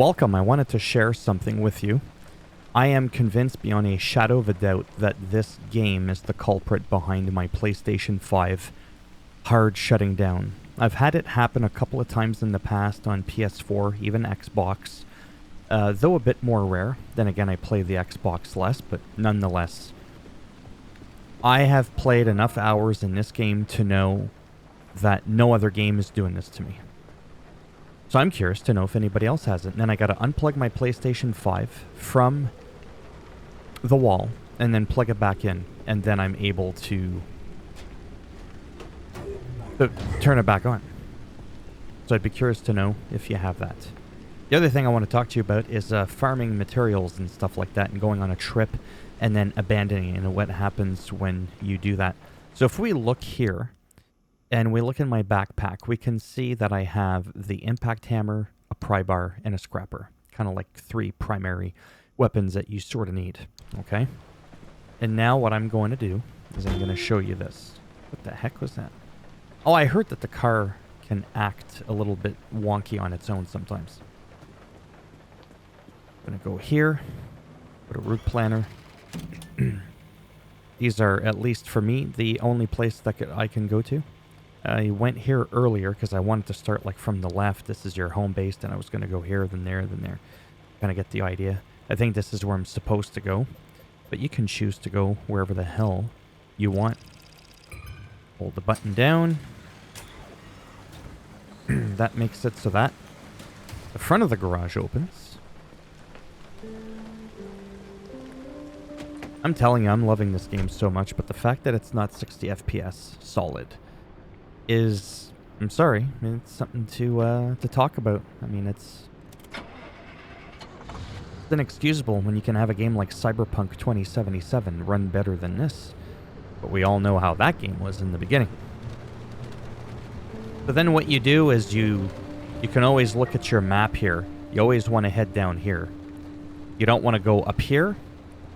Welcome. I wanted to share something with you. I am convinced beyond a shadow of a doubt that this game is the culprit behind my PlayStation 5 hard shutting down. I've had it happen a couple of times in the past on PS4, even Xbox, though a bit more rare. Then again, I play the Xbox less, but nonetheless. I have played enough hours in this game to know that no other game is doing this to me. So I'm curious to know if anybody else has it. And then I got to unplug my PlayStation 5 from the wall and then plug it back in. And then I'm able to turn it back on. So I'd be curious to know if you have that. The other thing I want to talk to you about is farming materials and stuff like that and going on a trip and then abandoning it and what happens when you do that. So if we look here and we look in my backpack, we can see that I have the impact hammer, a pry bar, and a scrapper. Kind of like 3 primary weapons that you sort of need, okay? And now what I'm going to do is I'm going to show you this. What the heck was that? Oh, I heard that the car can act a little bit wonky on its own sometimes. I'm going to go here, put a route planner. These are, at least for me, the only place that I can go to. I went here earlier because I wanted to start like from the left. This is your home base, and I was going to go here, then there, then there. Kind of get the idea. I think this is where I'm supposed to go, but you can choose to go wherever the hell you want. Hold the button down. That makes it so that the front of the garage opens. I'm telling you, I'm loving this game so much, but the fact that it's not 60 FPS solid is, I'm sorry, it's something to talk about. I mean, it's inexcusable when you can have a game like Cyberpunk 2077 run better than this. But we all know how that game was in the beginning. But then what you do is you can always look at your map here. You always want to head down here. You don't want to go up here.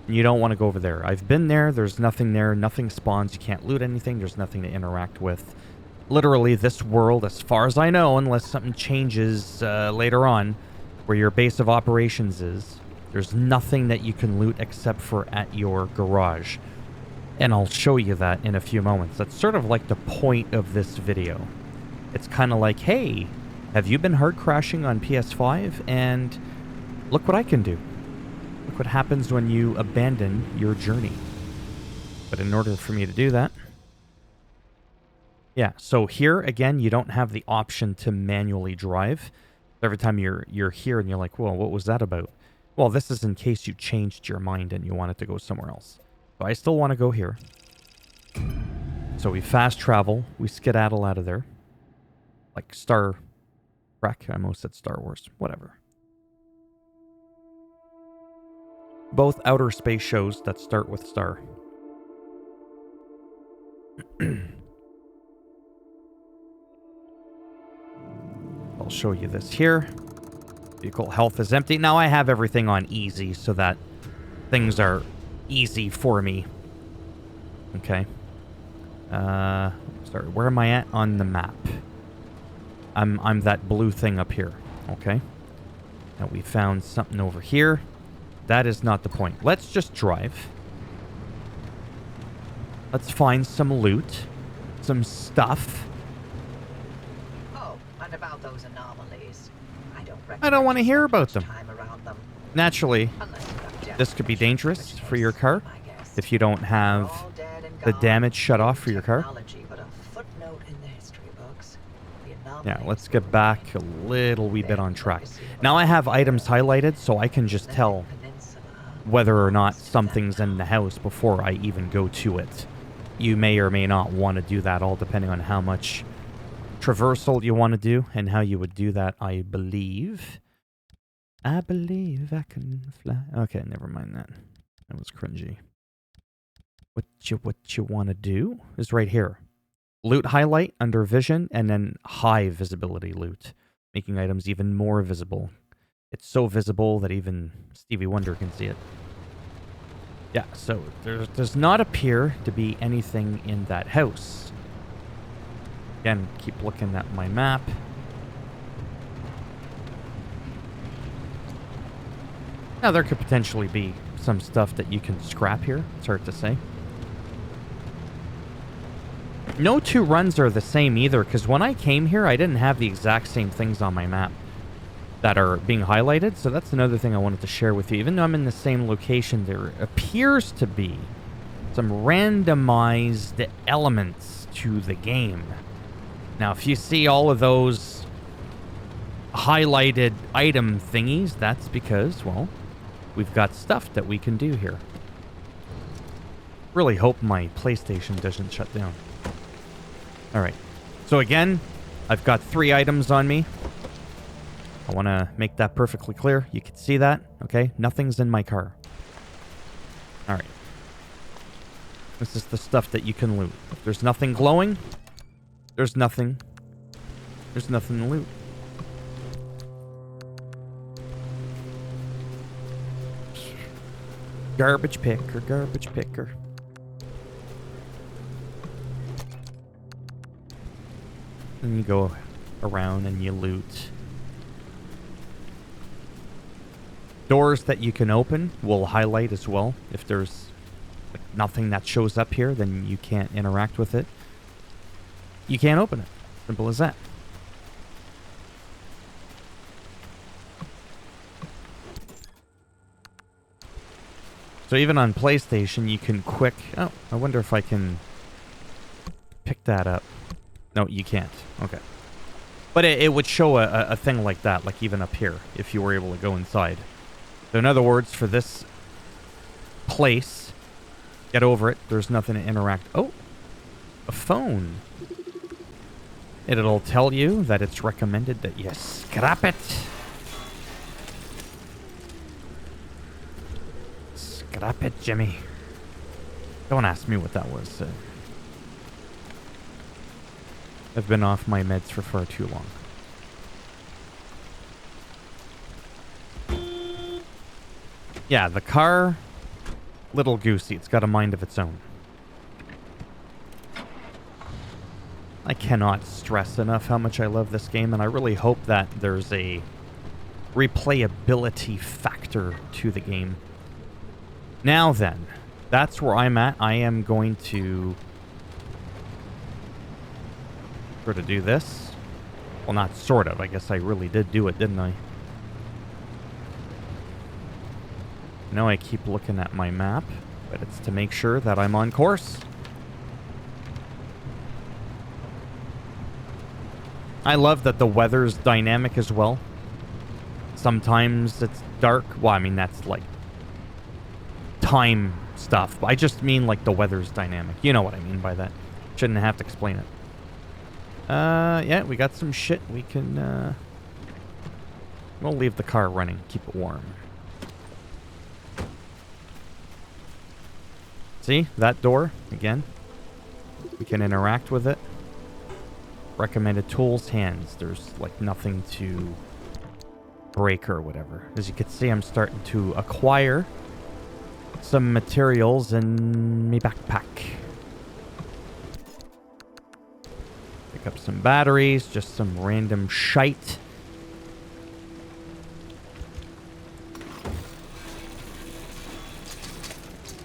And you don't want to go over there. I've been there. There's nothing there. Nothing spawns. You can't loot anything. There's nothing to interact with. Literally, this world, as far as I know, unless something changes later on, where your base of operations is, there's nothing that you can loot except for at your garage. And I'll show you that in a few moments. That's sort of like the point of this video. It's kind of like, hey, have you been hard crashing on PS5? And look what I can do. Look what happens when you abandon your journey. But in order for me to do that... Yeah, so here, again, you don't have the option to manually drive. Every time you're here and you're like, whoa, what was that about? Well, this is in case you changed your mind and you wanted to go somewhere else. So I still want to go here. So we fast travel. We skedaddle out of there. Like Star Trek. I almost said Star Wars. Whatever. Both outer space shows that start with star. I'll show you this here. Vehicle health is empty. Now I have everything on easy so that things are easy for me. Okay. Sorry, where am I at on the map? I'm that blue thing up here. Okay. Now we found something over here. That is not the point. Let's just drive. Let's find some loot. Some stuff. Oh, and about those anomalies. I don't want to hear about them. Naturally, this could be dangerous for your car if you don't have the damage shut off for your car. Yeah, let's get back a little wee bit on track. Now I have items highlighted so I can just tell whether or not something's in the house before I even go to it. You may or may not want to do that, all depending on how much traversal you want to do and how you would do that, I believe. I believe I can fly. Okay, never mind that. That was cringy. What you want to do is right here. Loot highlight under vision and then high visibility loot, making items even more visible. It's so visible that even Stevie Wonder can see it. Yeah, so there does not appear to be anything in that house. Again, keep looking at my map. Now, there could potentially be some stuff that you can scrap here. It's hard to say. No two runs are the same either, because when I came here, I didn't have the exact same things on my map that are being highlighted, so that's another thing I wanted to share with you. Even though I'm in the same location, there appears to be some randomized elements to the game. Now, if you see all of those highlighted item thingies, that's because, well, we've got stuff that we can do here. Really hope my PlayStation doesn't shut down. Alright, so again, I've got 3 items on me. I want to make that perfectly clear. You can see that, okay? Nothing's in my car. Alright. This is the stuff that you can loot. If there's nothing glowing, there's nothing to loot. Garbage picker, garbage picker. And you go around and you loot. Doors that you can open will highlight as well. If there's like nothing that shows up here, then you can't interact with it. You can't open it. Simple as that. So even on PlayStation, you can quick... Oh, I wonder if I can pick that up. No, you can't. Okay. But it would show a thing like that, like even up here, if you were able to go inside. So in other words, for this place, get over it. There's nothing to interact. Oh, a phone. It'll tell you that it's recommended that you scrap it. Scrap it, Jimmy. Don't ask me what that was. I've been off my meds for far too long. Yeah, the car, little goosey. It's got a mind of its own. I cannot stress enough how much I love this game, and I really hope that there's a replayability factor to the game. Now then, that's where I'm at. I am going to sort of do this. Well, not sort of. I guess I really did do it, didn't I? I know I keep looking at my map, but it's to make sure that I'm on course. I love that the weather's dynamic as well. Sometimes it's dark. Well, I mean, that's like time stuff. I just mean like the weather's dynamic. You know what I mean by that. Shouldn't have to explain it. Yeah, we got some shit. We can, we'll leave the car running. Keep it warm. See? That door, again. We can interact with it. Recommended tools, hands. There's, like, nothing to break or whatever. As you can see, I'm starting to acquire some materials in my backpack. Pick up some batteries, just some random shite.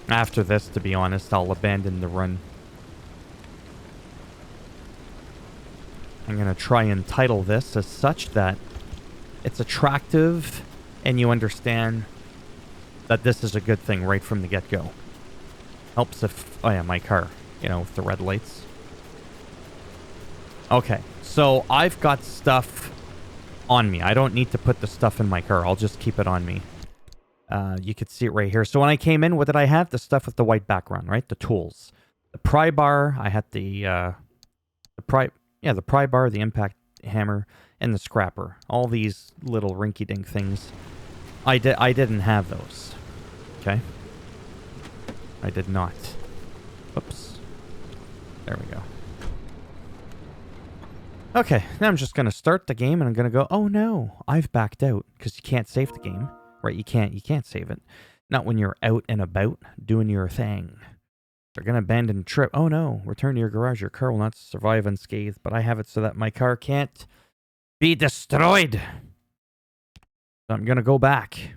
After this, to be honest, I'll abandon the run. I'm going to try and title this as such that it's attractive and you understand that this is a good thing right from the get-go. Helps if... Oh yeah, my car. You know, with the red lights. Okay, so I've got stuff on me. I don't need to put the stuff in my car. I'll just keep it on me. You can see it right here. So when I came in, what did I have? The stuff with the white background, right? The tools. The pry bar. I had the pry bar, the impact hammer, and the scrapper. All these little rinky-dink things. I didn't have those. Okay? I did not. Oops. There we go. Okay, now I'm just going to start the game and I'm going to go, oh no, I've backed out. Because you can't save the game. Right, you can't save it. Not when you're out and about doing your thing. They're going to abandon trip. Oh no, return to your garage. Your car will not survive unscathed, but I have it so that my car can't be destroyed. So I'm going to go back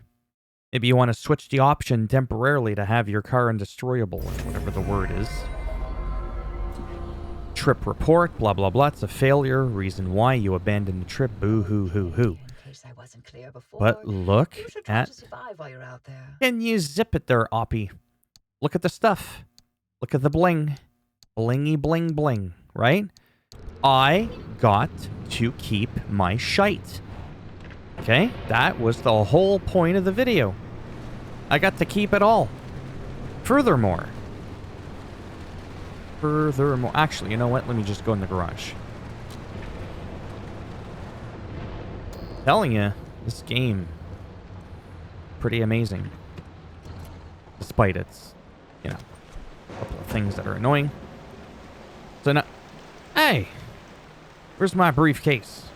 Maybe you want to switch the option temporarily to have your car undestroyable, or whatever the word is. Trip report, blah, blah, blah. It's a failure. Reason why you abandoned the trip. Boo, hoo, hoo, hoo. In case I wasn't clear before, But look you should try at... to survive while you're out there. Can you zip it there, Oppie? Look at the stuff. Look at the bling. Blingy, bling, bling, right? I got to keep my shite. Okay? That was the whole point of the video. I got to keep it all. Furthermore, actually, you know what? Let me just go in the garage. Telling you, this game, pretty amazing. Despite its, you know, couple of things that are annoying. So now, hey, where's my briefcase?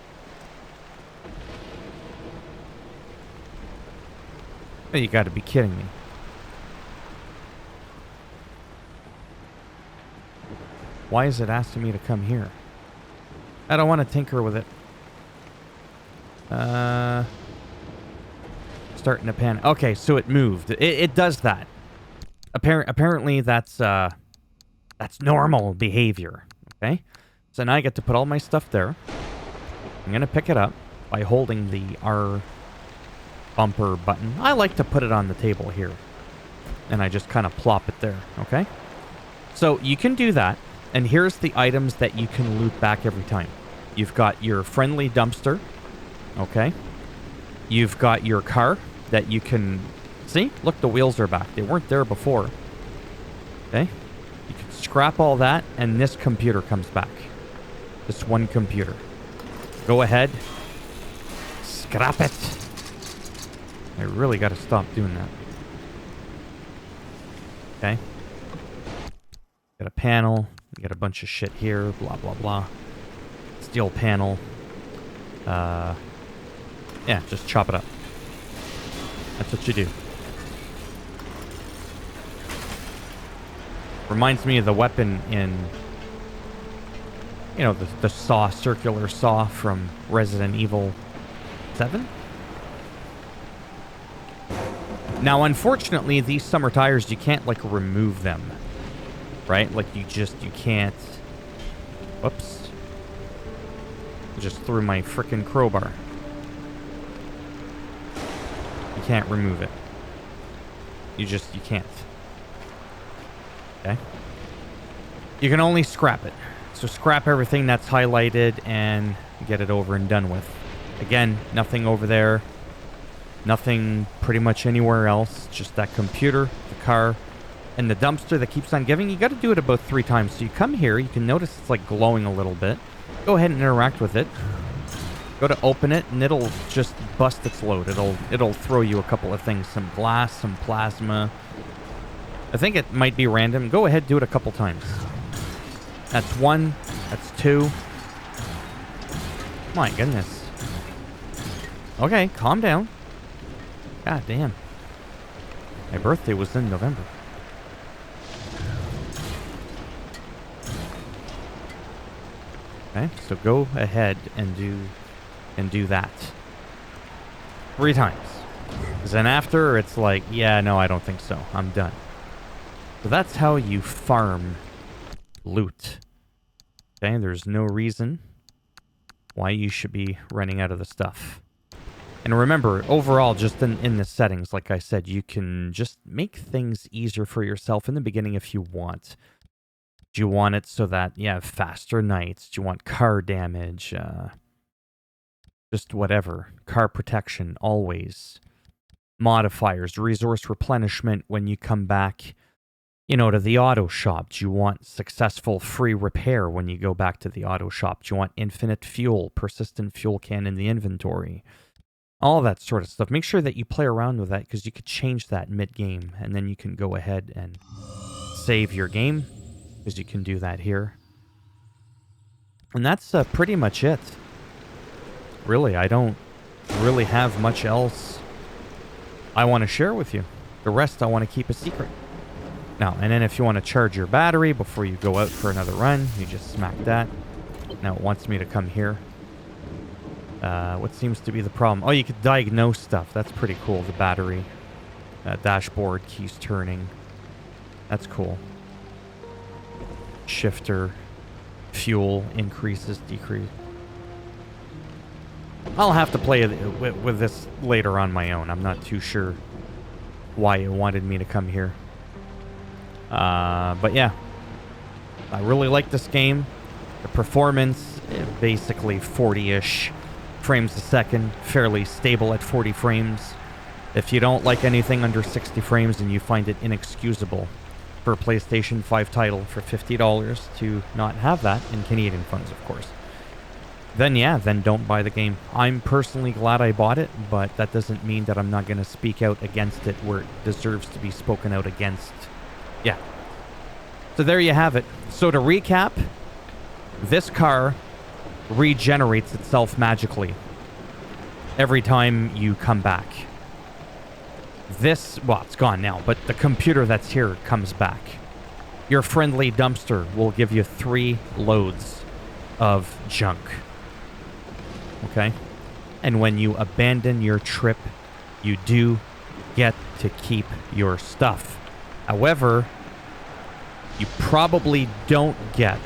Oh, you gotta be kidding me. Why is it asking me to come here? I don't want to tinker with it. Starting to pan. Okay, so it moved. It does that. Apparently that's normal behavior. Okay? So now I get to put all my stuff there. I'm gonna pick it up by holding the R bumper button. I like to put it on the table here. And I just kind of plop it there. Okay? So you can do that. And here's the items that you can loot back every time. You've got your friendly dumpster. Okay. You've got your car that you can... See? Look, the wheels are back. They weren't there before. Okay. You can scrap all that, and this computer comes back. This one computer. Go ahead. Scrap it. I really got to stop doing that. Okay. Got a panel. We got a bunch of shit here. Blah, blah, blah. Steel panel. Yeah, just chop it up. That's what you do. Reminds me of the weapon in... You know, the saw, circular saw from Resident Evil 7? Now, unfortunately, these summer tires, you can't, like, remove them. Right? Like, you can't... Whoops. I just threw my frickin' crowbar. You can't remove it. You can't. Okay? You can only scrap it. So scrap everything that's highlighted and get it over and done with. Again, nothing over there. Nothing pretty much anywhere else. Just that computer, the car, and the dumpster that keeps on giving. You got to do it about 3 times. So you come here, you can notice it's like glowing a little bit. Go ahead and interact with it. Go to open it, and it'll just bust its load. It'll throw you a couple of things. Some glass, some plasma. I think it might be random. Go ahead, do it a couple times. That's 1. That's 2. My goodness. Okay, calm down. God damn. My birthday was in November. Okay, so go ahead and do that 3 times. Then after, it's like, yeah, no, I don't think so. I'm done. So that's how you farm loot. Okay, there's no reason why you should be running out of the stuff. And remember, overall, just in the settings, like I said, you can just make things easier for yourself in the beginning if you want. Do you want it so that you have faster nights? Do you want car damage? Just whatever. Car protection, always. Modifiers, resource replenishment when you come back, you know, to the auto shop. Do you want successful free repair when you go back to the auto shop? Do you want infinite fuel, persistent fuel can in the inventory? All that sort of stuff. Make sure that you play around with that because you could change that mid-game and then you can go ahead and save your game because you can do that here. And that's pretty much it. Really, I don't really have much else I want to share with you. The rest I want to keep a secret. Now, and then if you want to charge your battery before you go out for another run, you just smack that. Now it wants me to come here. What seems to be the problem? Oh, you could diagnose stuff. That's pretty cool, the battery. Dashboard, keys turning. That's cool. Shifter, fuel, increases, decrease. I'll have to play with this later on my own. I'm not too sure why it wanted me to come here. But yeah, I really like this game. The performance, basically 40-ish frames a second, fairly stable at 40 frames. If you don't like anything under 60 frames and you find it inexcusable for a PlayStation 5 title for $50 to not have that, in Canadian funds, of course, then yeah, then don't buy the game. I'm personally glad I bought it, but that doesn't mean that I'm not going to speak out against it where it deserves to be spoken out against. Yeah. So there you have it. So to recap, this car regenerates itself magically every time you come back. This, well, it's gone now, but the computer that's here comes back. Your friendly dumpster will give you 3 loads of junk. Okay? And when you abandon your trip, you do get to keep your stuff. However, you probably don't get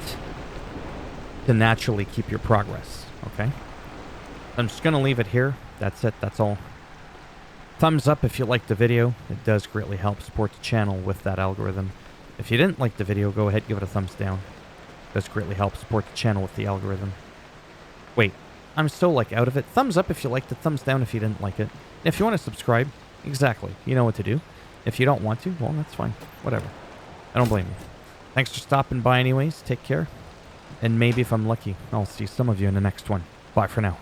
to naturally keep your progress. Okay? I'm just going to leave it here. That's it. That's all. Thumbs up if you liked the video. It does greatly help support the channel with that algorithm. If you didn't like the video, go ahead, give it a thumbs down. It does greatly help support the channel with the algorithm. Wait, I'm still like out of it. Thumbs up if you liked it, thumbs down if you didn't like it. If you want to subscribe, exactly, you know what to do. If you don't want to, well, that's fine. Whatever. I don't blame you. Thanks for stopping by anyways. Take care. And maybe if I'm lucky, I'll see some of you in the next one. Bye for now.